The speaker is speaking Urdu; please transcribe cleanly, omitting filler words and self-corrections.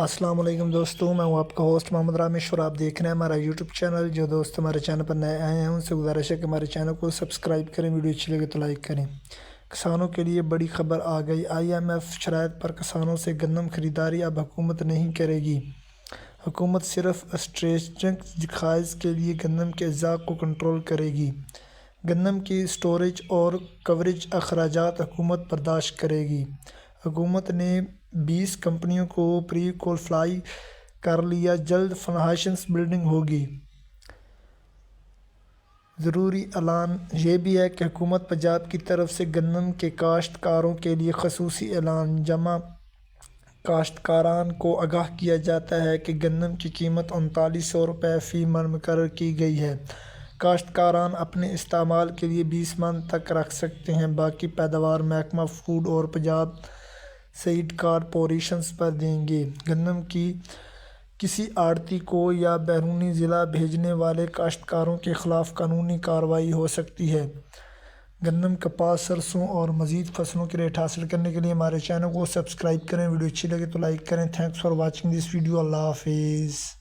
السلام علیکم دوستوں، میں ہوں آپ کا ہوسٹ محمد رامش اور آپ دیکھ رہے ہیں ہمارا یوٹیوب چینل۔ جو دوست ہمارے چینل پر نئے آئے ہیں ان سے گزارش ہے کہ ہمارے چینل کو سبسکرائب کریں، ویڈیو اچھی لگے تو لائک کریں۔ کسانوں کے لیے بڑی خبر آ گئی، IMF شرائط پر کسانوں سے گندم خریداری اب حکومت نہیں کرے گی۔ حکومت صرف اسٹریٹجک خواہش کے لیے گندم کے اجزاء کو کنٹرول کرے گی۔ گندم کی اسٹوریج اور کوریج اخراجات حکومت برداشت کرے گی۔ حکومت نے 20 کمپنیوں کو پری کوالیفائی کر لیا، جلد فائنانس بلڈنگ ہوگی۔ ضروری اعلان یہ بھی ہے کہ حکومت پنجاب کی طرف سے گندم کے کاشتکاروں کے لیے خصوصی اعلان جامع۔ کاشتکاران کو آگاہ کیا جاتا ہے کہ گندم کی قیمت 3900 روپے فی من مقرر کی گئی ہے۔ کاشتکاران اپنے استعمال کے لیے 20 من تک رکھ سکتے ہیں، باقی پیداوار محکمہ فوڈ اور پنجاب سیڈ کارپوریشن پر دیں گے۔ گندم کی کسی آڑھتی کو یا بیرونی ضلع بھیجنے والے کاشتکاروں کے خلاف قانونی کارروائی ہو سکتی ہے۔ گندم، کپاس، سرسوں اور مزید فصلوں کے ریٹ حاصل کرنے کے لیے ہمارے چینل کو سبسکرائب کریں، ویڈیو اچھی لگے تو لائک کریں۔ Thanks for watching this video. اللہ حافظ۔